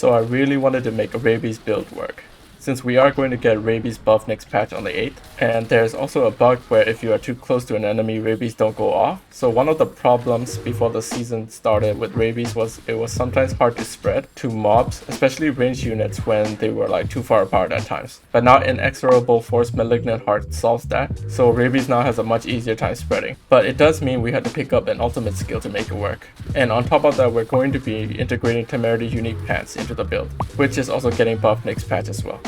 so I really wanted to make a Rabies build work, since we are going to get Rabies buff next patch on the 8th, and there's also a bug where if you are too close to an enemy, Rabies don't go off. So one of the problems before the season started with Rabies was it was sometimes hard to spread to mobs, especially ranged units when they were like too far apart at times. But now Inexorable Force Malignant Heart solves that, so Rabies now has a much easier time spreading. But it does mean we had to pick up an ultimate skill to make it work. And on top of that, we're going to be integrating Temerity unique pants into the build, which is also getting buffed next patch as well.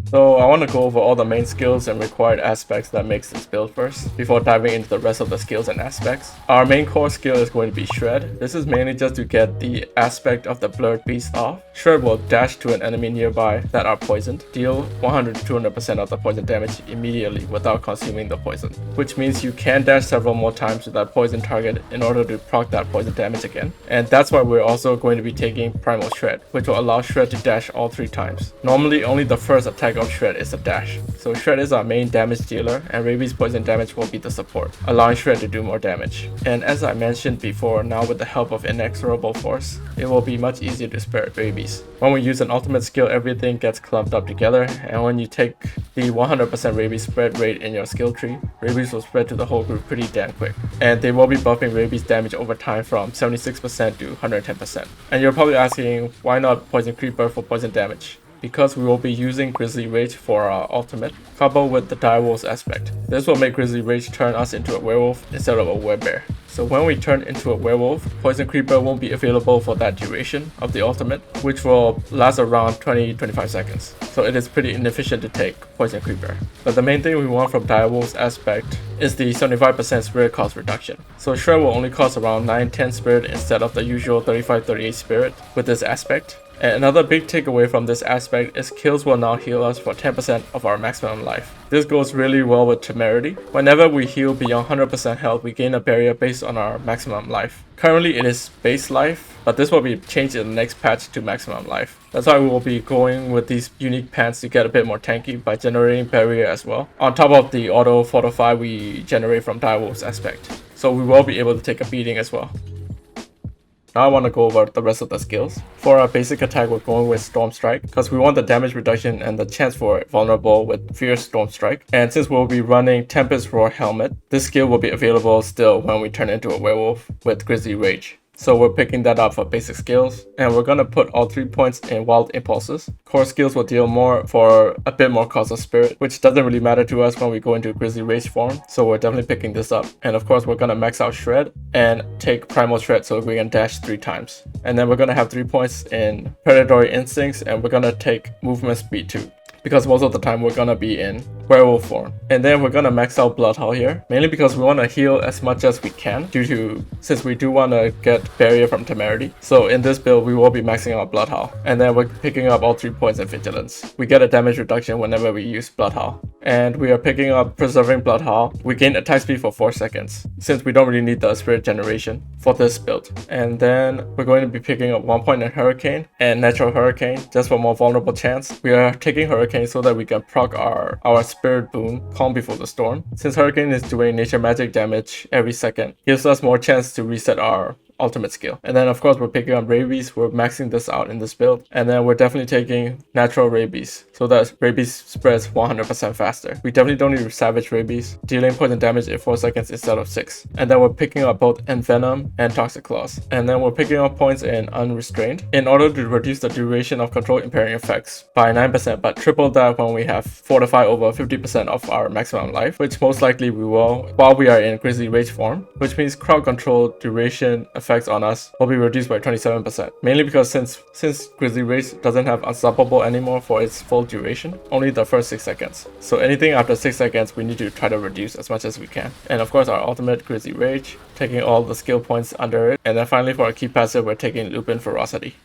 So I want to go over all the main skills and required aspects that makes this build first, before diving into the rest of the skills and aspects. Our main core skill is going to be Shred. This is mainly just to get the aspect of the blurred beast off. Shred will dash to an enemy nearby that are poisoned, deal 100-200% of the poison damage immediately without consuming the poison, which means you can dash several more times to that poison target in order to proc that poison damage again. And that's why we're also going to be taking Primal Shred, which will allow Shred to dash all 3 times. Normally only the first attack of Shred is a dash. So Shred is our main damage dealer, and Rabies poison damage will be the support, allowing Shred to do more damage. And as I mentioned before, now with the help of Inexorable Force, it will be much easier to spare Rabies. When we use an ultimate skill, everything gets clumped up together, and when you take the 100% Rabies spread rate in your skill tree, Rabies will spread to the whole group pretty damn quick. And they will be buffing Rabies damage over time from 76% to 110%. And you're probably asking, why not Poison Creeper for poison damage? Because we will be using Grizzly Rage for our ultimate, coupled with the Direwolf's aspect. This will make Grizzly Rage turn us into a werewolf instead of a werebear. So when we turn into a werewolf, Poison Creeper won't be available for that duration of the ultimate, which will last around 20-25 seconds. So it is pretty inefficient to take Poison Creeper. But the main thing we want from Direwolf's aspect is the 75% spirit cost reduction. So Shred will only cost around 9-10 spirit instead of the usual 35-38 spirit with this aspect. And another big takeaway from this aspect is kills will now heal us for 10% of our maximum life. This goes really well with Temerity. Whenever we heal beyond 100% health, we gain a barrier based on our maximum life. Currently it is base life, but this will be changed in the next patch to maximum life. That's why we will be going with these unique pants to get a bit more tanky by generating barrier as well, on top of the auto fortify we generate from Direwolf's aspect. So we will be able to take a beating as well. Now I want to go over the rest of the skills. For our basic attack, we're going with Storm Strike, because we want the damage reduction and the chance for vulnerable with Fierce Storm Strike. And since we'll be running Tempest Roar Helmet, this skill will be available still when we turn into a werewolf with Grizzly Rage. So we're picking that up for basic skills, and we're gonna put all 3 points in Wild Impulses. Core skills will deal more for a bit more cost of spirit, which doesn't really matter to us when we go into Grizzly Rage form, so we're definitely picking this up. And of course we're gonna max out Shred and take Primal Shred so we can dash 3 times. And then we're gonna have 3 points in Predatory Instincts, and we're gonna take Movement Speed too, because most of the time we're gonna be in werewolf form. And then we're gonna max out Blood Hull here, mainly because we want to heal as much as we can since we do want to get barrier from Temerity. So in this build we will be maxing out Blood Hull, and then we're picking up all 3 points in Vigilance. We get a damage reduction whenever we use Blood Hull, and we are picking up Preserving Blood Hull. We gain attack speed for 4 seconds, since we don't really need the spirit generation for this build. And then we're going to be picking up 1 point in Hurricane and Natural Hurricane just for more vulnerable chance. We are taking Hurricane so that we can proc our Spirit Boon, Calm Before the Storm. Since Hurricane is doing nature magic damage every second, gives us more chance to reset our ultimate skill. And then of course we're picking up Rabies. We're maxing this out in this build, and then we're definitely taking Natural Rabies so that Rabies spreads 100% faster. We definitely don't need Savage Rabies, dealing poison damage in 4 seconds instead of 6. And then we're picking up both Envenom and Toxic Claws. And then we're picking up points in Unrestrained in order to reduce the duration of control impairing effects by 9%, but triple that when we have Fortify over 50% of our maximum life, which most likely we will while we are in Grizzly Rage form, which means crowd control duration effects on us will be reduced by 27%, mainly because since Grizzly Rage doesn't have Unstoppable anymore for its full duration, only the first 6 seconds. So anything after 6 seconds we need to try to reduce as much as we can. And of course our ultimate Grizzly Rage, taking all the skill points under it. And then finally for our key passive, we're taking Lupin Ferocity.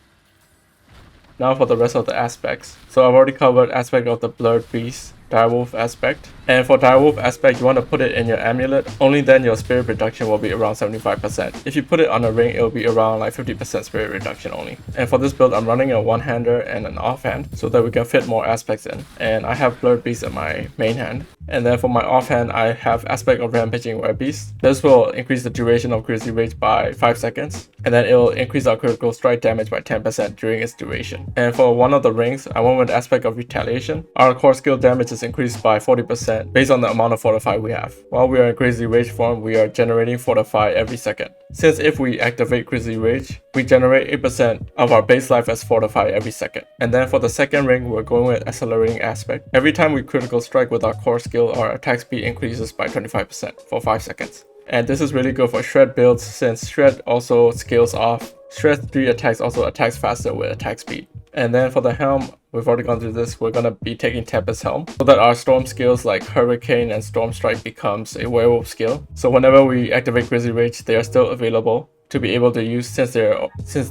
Now for the rest of the aspects. So I've already covered aspect of the Blurred Beast Direwolf aspect. And for Direwolf aspect, you want to put it in your amulet. Only then your spirit reduction will be around 75%. If you put it on a ring, it will be around like 50% spirit reduction only. And for this build, I'm running a one-hander and an offhand so that we can fit more aspects in. And I have Blurred Beast in my main hand. And then for my offhand, I have Aspect of Rampaging Rabies. This will increase the duration of Grizzly Rage by 5 seconds. And then it will increase our critical strike damage by 10% during its duration. And for one of the rings, I went with Aspect of Retaliation. Our core skill damage is increased by 40% based on the amount of Fortify we have. While we are in Grizzly Rage form, we are generating Fortify every second. Since if we activate Grizzly Rage, we generate 8% of our base life as Fortify every second. And then for the second ring, we're going with Accelerating Aspect. Every time we critical strike with our core skill, our attack speed increases by 25% for 5 seconds. And this is really good for Shred builds since Shred also scales off. Shred's 3 attacks also attacks faster with attack speed. And then for the helm, we've already gone through this, we're going to be taking Tempest Helm so that our storm skills like Hurricane and Storm Strike becomes a werewolf skill. So whenever we activate Grizzly Rage, they are still available to be able to use since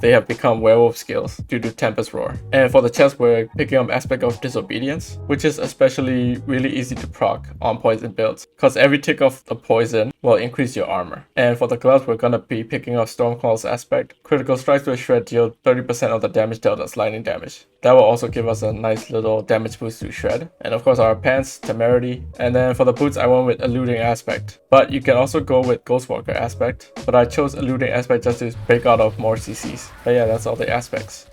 they have become werewolf skills due to Tempest Roar. And for the chest, we're picking up Aspect of Disobedience, which is especially really easy to proc on poison builds because every tick of the poison will increase your armor. And for the gloves, we're gonna be picking up Stormcall's Aspect. Critical strikes with Shred deal 30% of the damage dealt as lightning damage. That will also give us a nice little damage boost to Shred. And of course our pants, Temerity. And then for the boots, I went with Eluding Aspect. But you can also go with Ghostwalker Aspect. But I chose Eluding Aspect just to break out of more CCs. But yeah, that's all the aspects.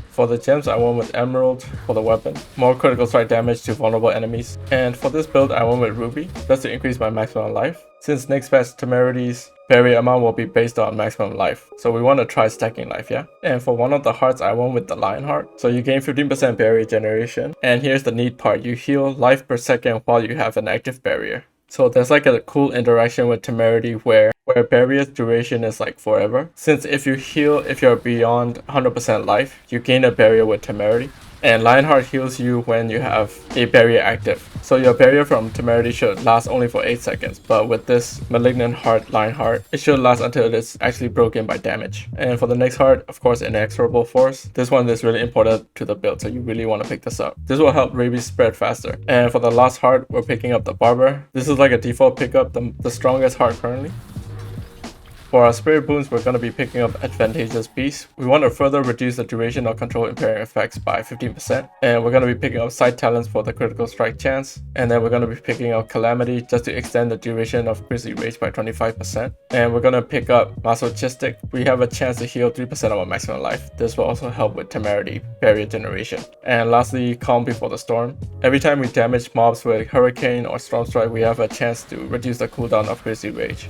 For the gems, I went with Emerald for the weapon, more critical strike damage to vulnerable enemies. And for this build, I went with Ruby, just to increase my maximum life. Since next patch Temerity's barrier amount will be based on maximum life, so we want to try stacking life, yeah? And for one of the hearts, I went with the Lion Heart. So you gain 15% barrier generation. And here's the neat part, you heal life per second while you have an active barrier. So there's like a cool interaction with Temerity where barrier's duration is like forever. Since if you heal, if you're beyond 100% life, you gain a barrier with Temerity. And Lionheart heals you when you have a barrier active. So your barrier from Temerity should last only for 8 seconds. But with this Malignant Heart, Lionheart, it should last until it is actually broken by damage. And for the next heart, of course, Inexorable Force. This one is really important to the build, so you really want to pick this up. This will help Rabies spread faster. And for the last heart, we're picking up the Barber. This is like a default pickup, the strongest heart currently. For our Spirit Boons, we're going to be picking up Advantageous Beast. We want to further reduce the duration of control impairing effects by 15%. And we're going to be picking up Side Talents for the critical strike chance. And then we're going to be picking up Calamity just to extend the duration of Grizzly Rage by 25%. And we're going to pick up Masochistic. We have a chance to heal 3% of our maximum life. This will also help with Temerity, barrier generation. And lastly, Calm Before the Storm. Every time we damage mobs with Hurricane or Storm Strike, we have a chance to reduce the cooldown of Grizzly Rage.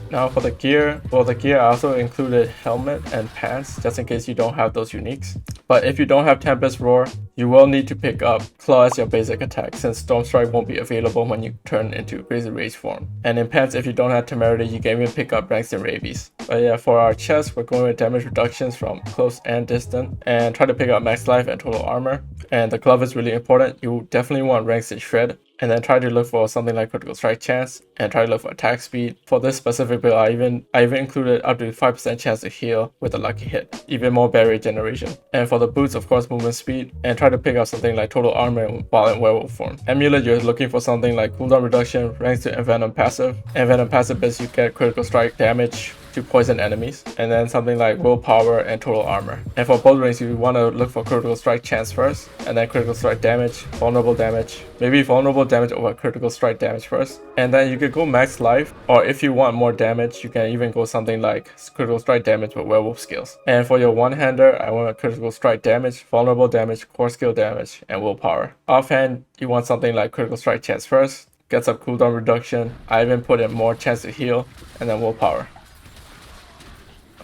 Now for the gear, I also included helmet and pants just in case you don't have those uniques. But if you don't have Tempest Roar, you will need to pick up Claw as your basic attack since Storm Strike won't be available when you turn into Grizzly Rage form. And in pants, if you don't have Temerity, you can even pick up ranks in Rabies. But yeah, for our chest, we're going with damage reductions from close and distant and try to pick up max life and total armor. And the glove is really important. You definitely want ranks in Shred. And then try to look for something like critical strike chance and try to look for attack speed. For this specific build, I even included up to 5% chance to heal with a lucky hit, even more barrier generation. And for the boots, of course, movement speed, and try to pick up something like total armor while in werewolf form. Amulet, you're looking for something like cooldown reduction, ranks to Envenom passive. Envenom passive is you get critical strike damage to poison enemies, and then something like willpower and total armor. And for both rings, you want to look for critical strike chance first, and then critical strike damage, vulnerable damage, maybe vulnerable damage over critical strike damage first. And then you could go max life, or if you want more damage, you can even go something like critical strike damage with werewolf skills. And for your one-hander, I want a critical strike damage, vulnerable damage, core skill damage, and willpower. Offhand, you want something like critical strike chance first, gets up cooldown reduction. I even put in more chance to heal, and then willpower.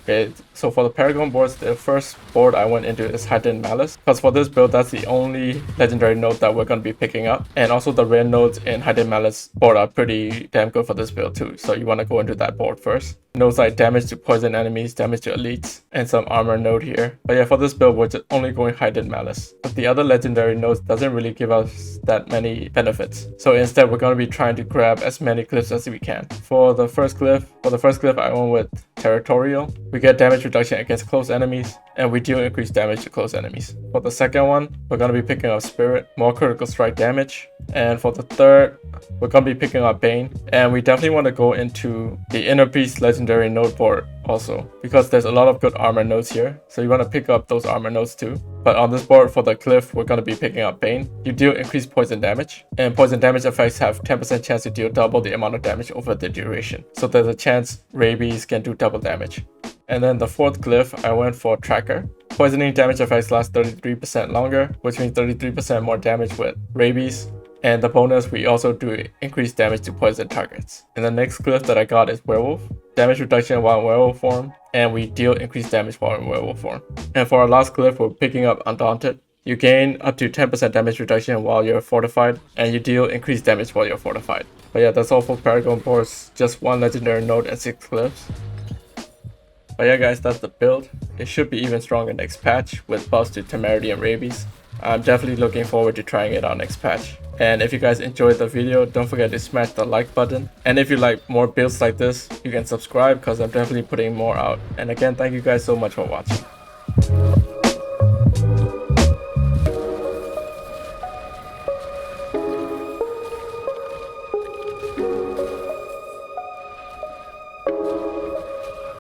Okay, so for the Paragon boards, the first board I went into is Heightened Malice. Because for this build, that's the only legendary node that we're going to be picking up. And also the rare nodes in Heightened Malice board are pretty damn good for this build too. So you want to go into that board first. Nodes like damage to poison enemies, damage to elites, and some armor node here. But yeah, for this build, we're just only going Heightened Malice. But the other legendary nodes doesn't really give us that many benefits. So instead, we're going to be trying to grab as many glyphs as we can. For the first glyph, I went with Territorial. We get damage damage reduction against close enemies, and we deal increased damage to close enemies. For the second one, we're going to be picking up Spirit, more critical strike damage. And for the third, we're going to be picking up Bane, and we definitely want to go into the Inner Beast Legendary node board also, because there's a lot of good armor nodes here, so you want to pick up those armor nodes too. But on this board for the Glyph, we're going to be picking up Bane. You deal increased poison damage, and poison damage effects have 10% chance to deal double the amount of damage over the duration, so there's a chance Rabies can do double damage. And then the fourth Glyph, I went for Tracker. Poisoning damage effects last 33% longer, which means 33% more damage with Rabies. And the bonus, we also do increased damage to poison targets. And the next Glyph that I got is Werewolf. Damage reduction while in werewolf form, and we deal increased damage while in werewolf form. And for our last Glyph, we're picking up Undaunted. You gain up to 10% damage reduction while you're fortified, and you deal increased damage while you're fortified. But yeah, that's all for Paragon boards. Just one legendary node and 6 Glyphs. But yeah guys, that's the build. It should be even stronger next patch with buffs to Temerity and Rabies. I'm definitely looking forward to trying it out next patch. And if you guys enjoyed the video, don't forget to smash the like button. And if you like more builds like this, you can subscribe because I'm definitely putting more out. And again, thank you guys so much for watching.